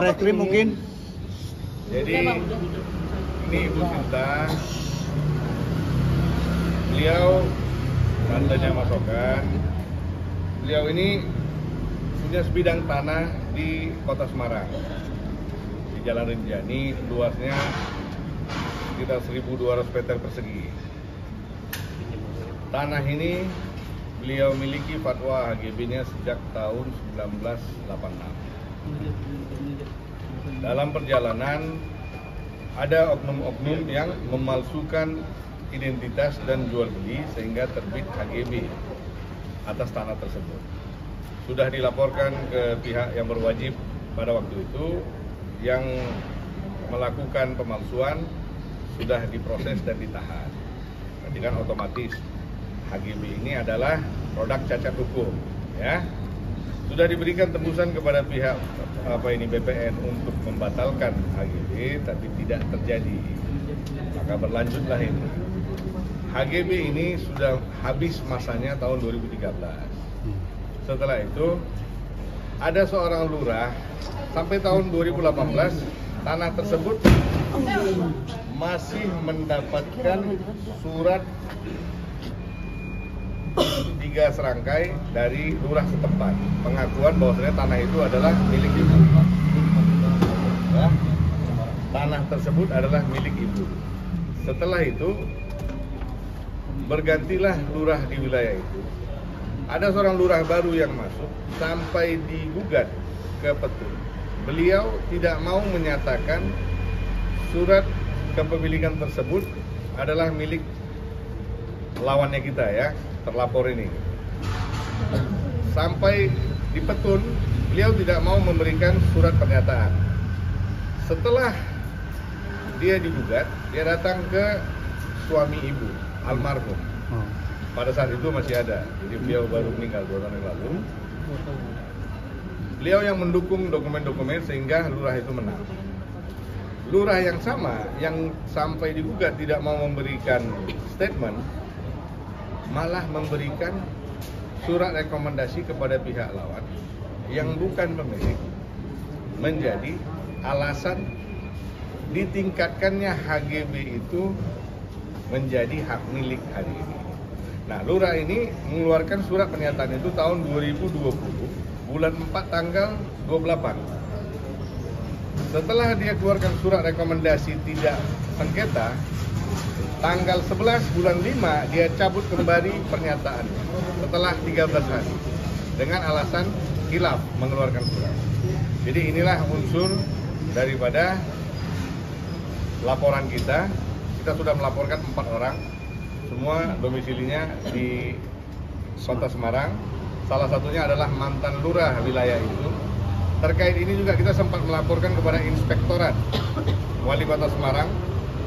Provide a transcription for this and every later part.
Reskrim mungkin. Jadi ini Ibu Sinta, beliau tantenya Mas Okan. Beliau ini punya sebidang tanah di Kota Semarang, di Jalan Rinjani, luasnya sekitar 1.200 meter persegi. Tanah ini beliau miliki fatwa HGB-nya sejak tahun 1986. Dalam perjalanan ada oknum-oknum yang memalsukan identitas dan jual beli sehingga terbit HGB atas tanah tersebut. Sudah dilaporkan ke pihak yang berwajib pada waktu itu, yang melakukan pemalsuan sudah diproses dan ditahan. Jadi kan otomatis HGB ini adalah produk cacat hukum, ya. Sudah diberikan tembusan kepada pihak BPN untuk membatalkan HGB, tapi tidak terjadi. Maka berlanjutlah ini. HGB ini sudah habis masanya tahun 2013. Setelah itu ada seorang lurah sampai tahun 2018 tanah tersebut masih mendapatkan surat 3 serangkai dari lurah setempat, pengakuan bahwasanya tanah itu adalah milik ibu. Ya, tanah tersebut adalah milik ibu. Setelah itu bergantilah lurah di wilayah itu. Ada seorang lurah baru yang masuk sampai digugat ke Petun. Beliau tidak mau menyatakan surat kepemilikan tersebut adalah milik lawannya kita, ya, terlapor ini. Sampai di Petun, beliau tidak mau memberikan surat pernyataan. Setelah dia digugat, dia datang ke suami ibu, almarhum. Pada saat itu masih ada, jadi beliau baru meninggal 2 tahun yang lalu. Beliau yang mendukung dokumen-dokumen sehingga lurah itu menang. Lurah yang sama, yang sampai digugat tidak mau memberikan statement, malah memberikan surat rekomendasi kepada pihak lawan yang bukan pemilik, menjadi alasan ditingkatkannya HGB itu menjadi hak milik HGB. Nah, lurah ini mengeluarkan surat pernyataan itu tahun 2020, bulan 4 tanggal 28. Setelah dia keluarkan surat rekomendasi tidak sengketa, tanggal 11 bulan 5 dia cabut kembali pernyataan setelah 13 hari dengan alasan khilaf mengeluarkan surat. Jadi inilah unsur daripada laporan kita. Kita sudah melaporkan 4 orang, semua domisilinya di Kota Semarang. Salah satunya adalah mantan lurah wilayah itu. Terkait ini juga kita sempat melaporkan kepada Inspektorat Wali Kota Semarang,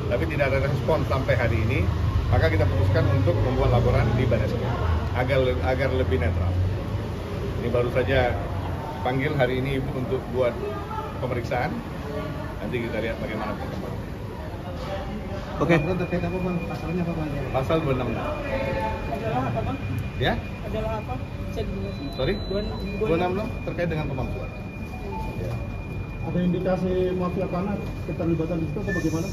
tapi tidak ada respon sampai hari ini. Maka kita putuskan untuk membuat laporan di Barreskrim agar lebih netral. Ini baru saja panggil hari ini Ibu untuk buat pemeriksaan. Nanti kita lihat bagaimana perkembangan. Oke. Terkait apa bang? Pasalnya apa bang? Pasal 266. Adalah apa bang? Ya? Adalah apa? Bisa dijelasin? Sorry? 266 terkait dengan pemalsuan. Ya. Ada indikasi mafia tanah keterlibatan di situ atau bagaimana?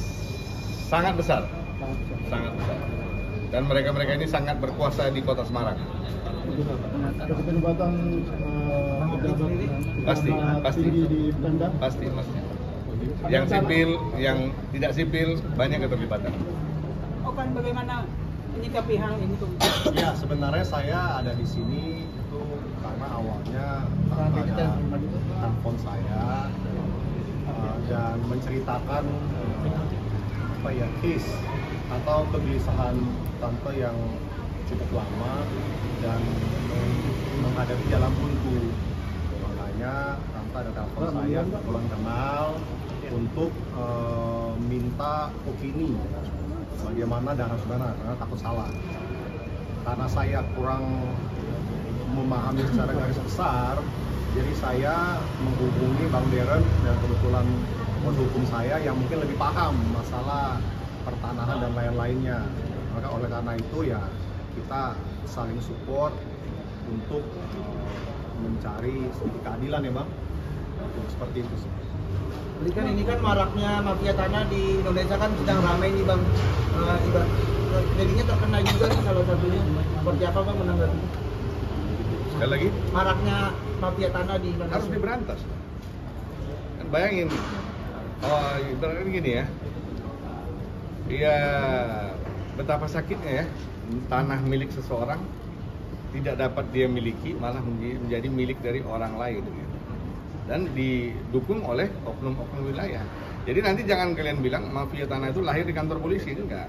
Sangat besar. Sangat besar. Dan mereka-mereka ini sangat berkuasa di Kota Semarang. Ada keterlibatan Pasti tinggi di Pemda? Pasti. Yang sipil, yang tidak sipil, banyak keterlibatan. Okan, bagaimana menyikapi hal ini tuh? Ya, sebenarnya saya ada di sini itu karena awalnya ada handphone saya dan menceritakan case atau kegelisahan tante yang cukup lama dan menghadapi jalan buntu. Makanya tante ada telepon saya kebetulan kenal untuk minta opini bagaimana dan harus benar, karena takut salah. Karena saya kurang memahami secara garis besar, jadi saya menghubungi Bang Deren dan kebetulan kuasa hukum saya yang mungkin lebih paham masalah pertanahan dan lain-lainnya. Maka oleh karena itu ya kita saling support untuk mencari keadilan ya Bang. Seperti itu sih. Jadi kan ini kan maraknya mafia tanah di Indonesia kan sedang ramai nih Bang. Jadinya terkena juga nih salah satunya. Seperti apa Bang menanggapi? Sekali lagi, Maraknya mafia tanah di Indonesia. harus diberantas. Kan bayangin, ibaratnya gini ya, betapa sakitnya ya, tanah milik seseorang tidak dapat dia miliki, malah menjadi milik dari orang lain gitu. Dan didukung oleh oknum-oknum wilayah. Jadi nanti jangan kalian bilang mafia tanah itu lahir di kantor polisi, enggak.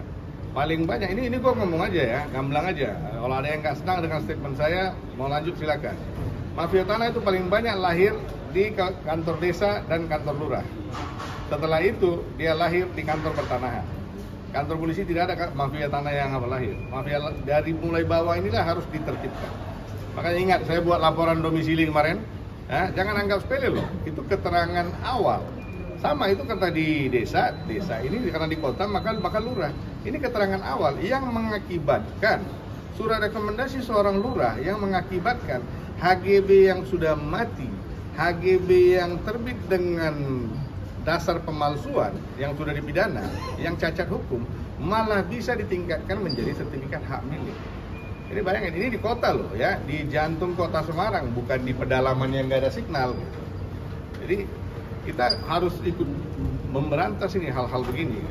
Paling banyak, ini gua ngomong aja ya, gamblang aja. Kalau ada yang nggak senang dengan statement saya, mau lanjut silakan. Mafia tanah itu paling banyak lahir di kantor desa dan kantor lurah. Setelah itu dia lahir di kantor pertanahan. Kantor polisi tidak ada mafia tanah yang lahir. Mafia dari mulai bawah inilah harus ditertibkan. Makanya ingat, saya buat laporan domisili kemarin. Jangan anggap sepele loh. Itu keterangan awal. Sama itu kata di desa ini karena di kota maka bakal lurah. Ini keterangan awal yang mengakibatkan surat rekomendasi seorang lurah yang mengakibatkan HGB yang sudah mati, HGB yang terbit dengan dasar pemalsuan yang sudah dipidana, yang cacat hukum, malah bisa ditingkatkan menjadi sertifikat hak milik. Jadi bayangin, ini di kota loh ya, di jantung kota Semarang, bukan di pedalaman yang nggak ada signal. Jadi kita harus ikut memberantas ini hal-hal begini.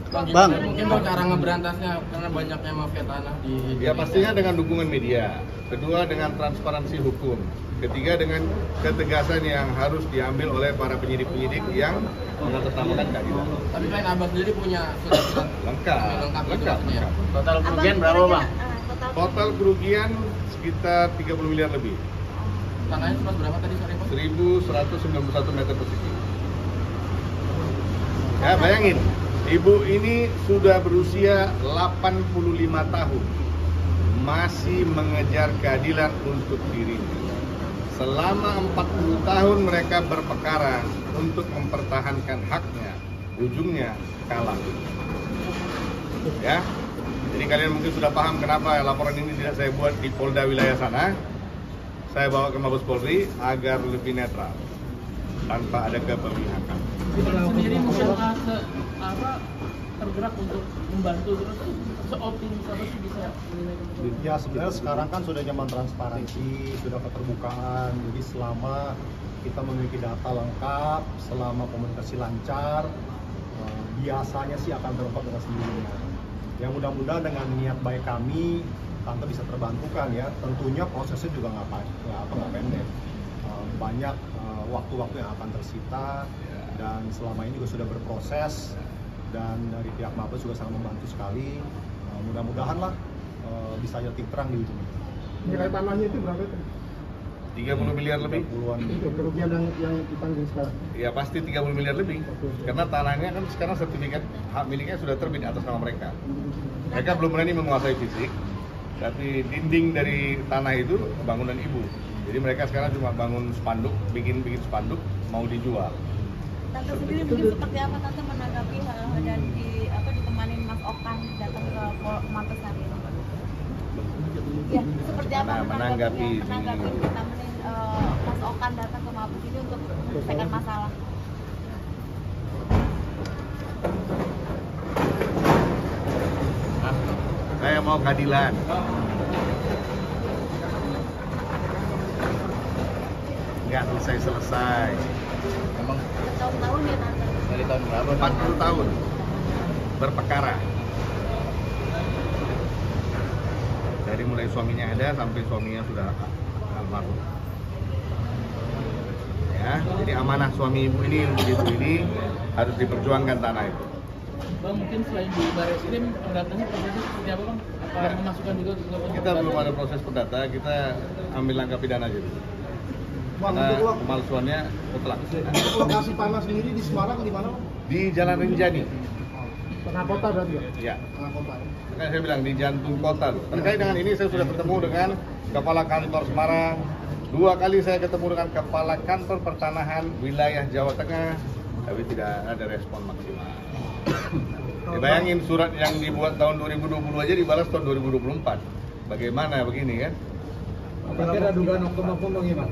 Bang, mungkin cara ngeberantasnya karena banyaknya mafia tanah di Ya pastinya dengan dukungan media, kedua dengan transparansi hukum, ketiga dengan ketegasan yang harus diambil oleh para penyidik-penyidik yang mengatasnamakan keadilan. Tapi kan Abah sendiri punya surat Lengkap. Total kerugian berapa Bang? Total kerugian sekitar 30 miliar lebih. Tanahnya seluas berapa tadi sorry Bang? 1.191 meter persegi. Ya bayangin, ibu ini sudah berusia 85 tahun, masih mengejar keadilan untuk dirinya. Selama 40 tahun mereka berperkara untuk mempertahankan haknya, ujungnya kalah. Ya, jadi kalian mungkin sudah paham kenapa laporan ini tidak saya buat di Polda wilayah sana. Saya bawa ke Mabes Polri agar lebih netral, tanpa ada keberpihakan. Sendiri mungkin tergerak untuk membantu terus seoptimis apa sih bisa menilai? Ya sebenarnya sekarang kan sudah zaman transparansi, sudah keterbukaan. Jadi selama kita memiliki data lengkap, selama komunikasi lancar, biasanya sih akan terungkap dengan sendirinya. Yang mudah-mudahan dengan niat baik kami, Tante bisa terbantukan ya. Tentunya prosesnya juga nggak pendek. Banyak waktu-waktu yang akan tersita dan selama ini juga sudah berproses dan dari pihak Mabes juga sangat membantu sekali. Mudah-mudahan lah bisa titik terang di ujungnya. Nilai tanahnya itu berapa itu? 30 miliar lebih. Itu kerugian yang ditanggung sekarang. Ya pasti 30 miliar lebih. Karena tanahnya kan sekarang sertifikat hak miliknya sudah terbit atas nama mereka. Mereka belum berani menguasai fisik, tapi dinding dari tanah itu bangunan ibu. Jadi mereka sekarang cuma bangun spanduk, bikin spanduk, mau dijual. Tante sendiri mungkin seperti apa Tante menanggapi hal-hal dan ditemanin Mas Okan datang ke Mabes hari ini? Ya, seperti apa menanggapi ditemenin Mas Okan datang ke Mabes ini untuk menyelesaikan masalah? Saya mau keadilan. Nggak selesai. Emang Tahun-tahun ya Tante? dari tahun berapa? 40 tahun berperkara. Dari mulai suaminya ada sampai suaminya sudah almarhum. Ya, jadi amanah suami ibu ini untuk ibu ini harus diperjuangkan tanah itu. Bang, mungkin selain di Baris ini pendatanya prosesnya seperti apa Bang? Apa memasukkan juga ke Kita belum ada proses perdata, kita ambil langkah pidana aja dulu. Karena pemalsuannya mutlak. Lokasi tanah sendiri di Semarang di mana? Di Jalan Rinjani. Tengah kota berarti ya? Ya. Tengah kota. Makanya saya bilang di jantung kota. Terkait dengan ini saya sudah bertemu dengan Kepala Kantor Semarang. 2 kali saya ketemu dengan Kepala Kantor Pertanahan wilayah Jawa Tengah, tapi tidak ada respon maksimal. Ya, bayangin surat yang dibuat tahun 2020 aja dibalas tahun 2024. Bagaimana begini kan? Apakah ada dugaan oknum-oknum Bang Iman?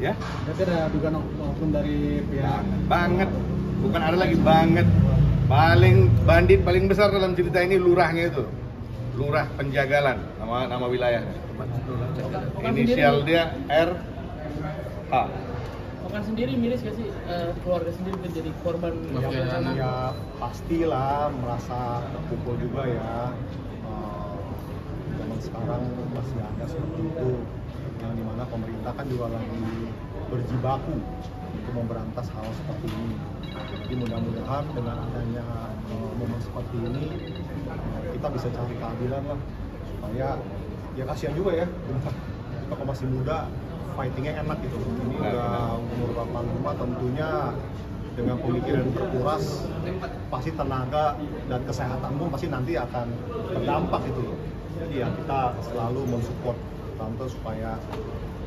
Ya, Berarti ada dugaan oknum dari pihak banget. Bukan ada lagi banget. Bandit paling besar dalam cerita ini lurahnya itu. Lurah Penjagalan, nama wilayahnya. Inisial dia RH. Okan sendiri miris gak sih keluarga sendiri menjadi korban mafia tanah? Ya pastilah merasa terpukul juga ya. Zaman sekarang masih ada seperti itu, yang dimana pemerintah kan juga lagi berjibaku untuk memberantas hal seperti ini. Jadi mudah-mudahan dengan adanya momen seperti ini kita bisa cari keadilan lah, supaya ya kasihan juga ya kita kok masih muda fightingnya enak gitu. Ini udah umur 85, tentunya dengan pemikiran berkuras pasti tenaga dan kesehatan pun pasti nanti akan berdampak gitu loh. Jadi ya kita selalu mensupport tante supaya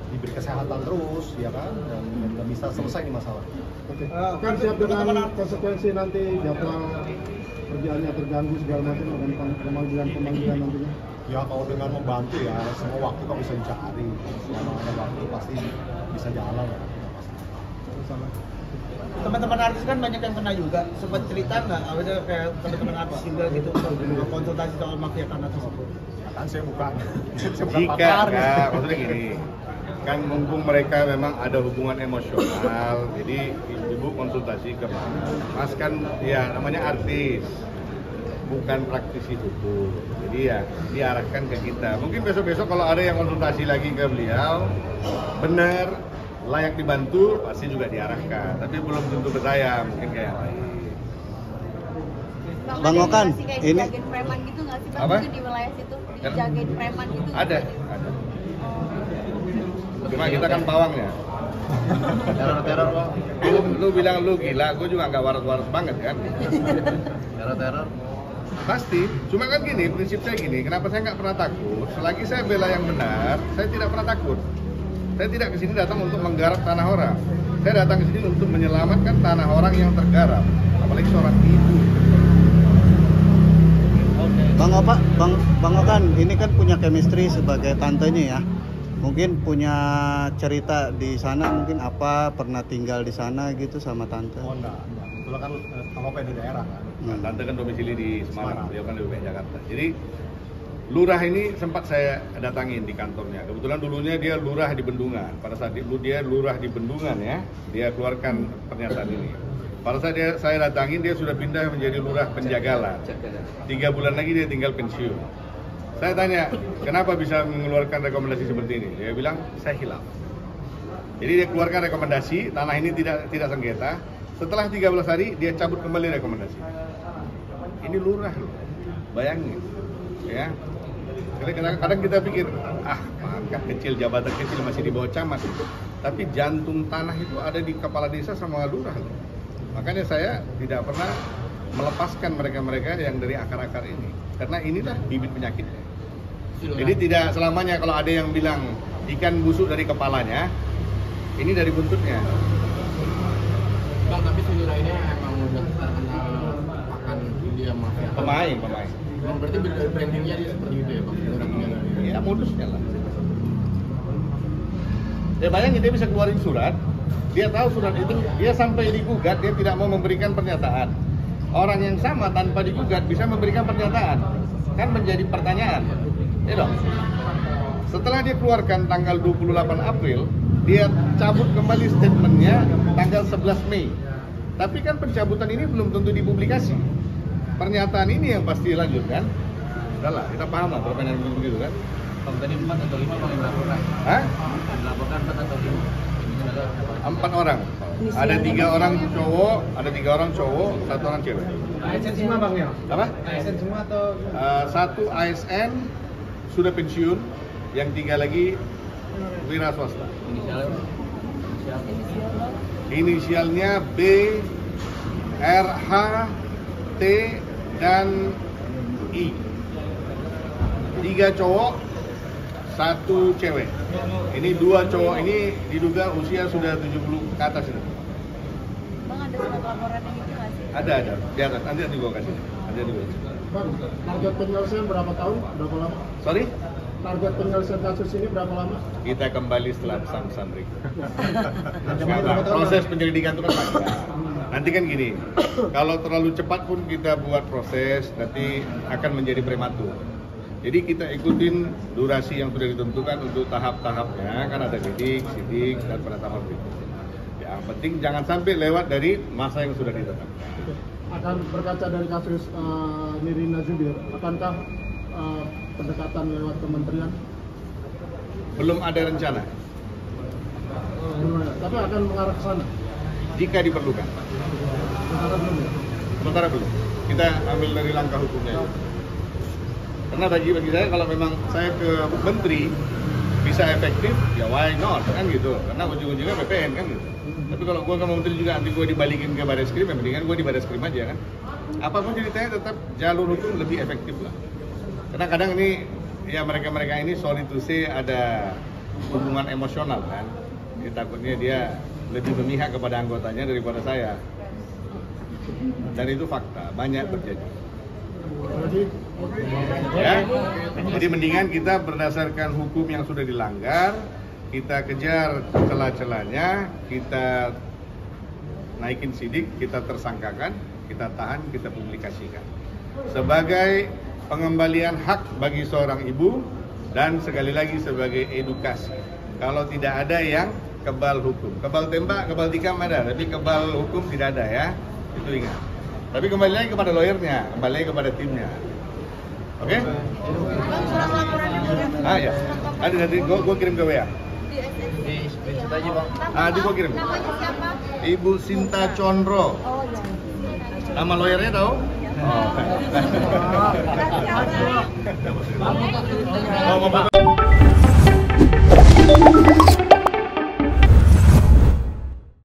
diberi kesehatan terus ya kan, dan bisa selesai ini masalah. Oke. Kan siap dengan konsekuensi nanti jadwal kerjaannya terganggu segala macam dengan pemanggilan nantinya. Ya kalau dengan membantu ya semua waktu kan bisa dicari, selama ada waktu pasti bisa jalan lah. Teman-teman artis kan banyak yang kena juga. Sempat cerita nggak? Ada kayak teman-teman artis juga gitu konsultasi soal mafia tanah tersebut. Kan saya bukan Jika enggak, maksudnya gini, kan mumpung mereka memang ada hubungan emosional, jadi ibu konsultasi ke Mas kan ya namanya artis, bukan praktisi hukum, jadi ya diarahkan ke kita. Mungkin besok-besok kalau ada yang konsultasi lagi ke beliau, benar layak dibantu, pasti juga diarahkan, tapi belum tentu ke saya, mungkin kayak yang lain. Bang Okan, kayak ini dijagain preman gitu nggak sih Bang? Apa? Mungkin di wilayah situ dijagain preman gitu? Ada. Cuma kita kan pawangnya. Teror Bang. Lu bilang lu gila, gue juga nggak waras-waras banget kan. Teror. Pasti, cuma kan gini, prinsip saya gini, kenapa saya nggak pernah takut? Selagi saya bela yang benar, saya tidak pernah takut. Saya tidak ke sini datang untuk menggarap tanah orang. Saya datang ke sini untuk menyelamatkan tanah orang yang tergarap, apalagi seorang ibu. Bang Okan, ini kan punya chemistry sebagai tantenya ya. Mungkin punya cerita di sana, mungkin apa pernah tinggal di sana gitu sama tante? Oh enggak. Kebetulan kan kalau di daerah kan. Tante kan domisili di Semarang, beliau kan di UPN Jakarta. Jadi lurah ini sempat saya datangin di kantornya. Kebetulan dulunya dia lurah di Bendungan. Pada saat itu dia lurah di Bendungan ya, dia keluarkan pernyataan ini. Pada saat saya datangin, dia sudah pindah menjadi lurah Penjagalan. 3 bulan lagi dia tinggal pensiun. Saya tanya, kenapa bisa mengeluarkan rekomendasi seperti ini? Dia bilang, saya hilaf. Jadi dia keluarkan rekomendasi, tanah ini tidak sengketa. Setelah 13 hari, dia cabut kembali rekomendasi. Ini lurah loh, bayangin. Ya. Kadang kita pikir, pangkat kecil, jabatan kecil masih di bawah camat. Tapi jantung tanah itu ada di kepala desa sama lurah loh. Makanya saya tidak pernah melepaskan mereka-mereka yang dari akar-akar ini, karena inilah bibit penyakitnya. Jadi tidak selamanya kalau ada yang bilang ikan busuk dari kepalanya, ini dari buntutnya. Bang, tapi si Lurah ini emang udah terkenal akan dia mafia. Pemain. Bang, berarti brandingnya dia seperti itu ya Bang? Ya modusnya lah. Ya bayangin dia bisa keluarin surat, dia tahu surat itu, dia sampai digugat, dia tidak mau memberikan pernyataan. Orang yang sama tanpa digugat bisa memberikan pernyataan, kan menjadi pertanyaan. Ya dong. Setelah dia keluarkan tanggal 28 April, dia cabut kembali statementnya tanggal 11 Mei. Tapi kan pencabutan ini belum tentu dipublikasi. Pernyataan ini yang pasti lanjutkan. Udahlah, kita paham lah pertanyaan begitu kan. Bang, tadi 4 atau 5 Bang yang dilaporkan? Hah? Dilaporkan 4 atau 5? 4 orang. Ada 3 orang cowok, 1 orang cewek. ASN semua Bang ya? Apa? ASN semua atau? 1 ASN sudah pensiun, yang 3 lagi wira swasta. Inisialnya B, R, H, T, dan I. 3 cowok, 1 cewek. Ini 2 cowok ini diduga usia sudah 70 ke atas ini. Bang, ada surat laporan yang itu nggak sih? Ada di atas. Nanti gua kasih. Bang, target penyelesaian berapa tahun? Berapa lama? Sorry? target penyelesaian kasus ini berapa lama? Kita kembali setelah pesan-pesan berikut. Proses penyelidikan itu kan panjang. Nanti kan gini, kalau terlalu cepat pun kita buat proses, nanti akan menjadi prematur. Jadi kita ikutin durasi yang sudah ditentukan untuk tahap-tahapnya, kan ada sidik, dan penetapan berikutnya. Yang penting jangan sampai lewat dari masa yang sudah ditetapkan. Akan berkaca dari kasus Nirina Zubir, akankah pendekatan lewat kementerian? Belum ada rencana, Tapi akan mengarah ke sana? jika diperlukan. Sementara belum ya? Sementara belum. Kita ambil dari langkah hukumnya. Karena bagi saya kalau memang saya ke menteri bisa efektif, ya why not kan gitu. Karena ujung-ujungnya PPN kan gitu. Tapi kalau gue ke menteri juga nanti gue dibalikin ke Bareskrim, ya mendingan gue di Bareskrim aja kan. Apapun ceritanya tetap jalur hukum lebih efektif lah. Karena kadang ini ya mereka ini sorry to say ada hubungan emosional kan. Jadi takutnya dia lebih memihak kepada anggotanya daripada saya. Dan itu fakta, banyak terjadi. Ya, jadi mendingan kita berdasarkan hukum yang sudah dilanggar, kita kejar celah-celahnya, kita naikin sidik, kita tersangkakan, kita tahan, kita publikasikan. Sebagai pengembalian hak bagi seorang ibu dan sekali lagi sebagai edukasi. Kalau tidak ada yang kebal hukum, kebal tembak, kebal tikam ada, tapi kebal hukum tidak ada ya, itu ingat. Tapi kembali lagi kepada lawyernya, kembali lagi kepada timnya. Oke? Surat laporannya udah. Ah ya, ada nanti gue kirim ke WA. Di SSC. aja bang. Nanti gue kirim. Namanya siapa? Ibu Sinta Condro. Oh iya. Nama lawyernya tahu? Oh. Kasih apa? Oh, mau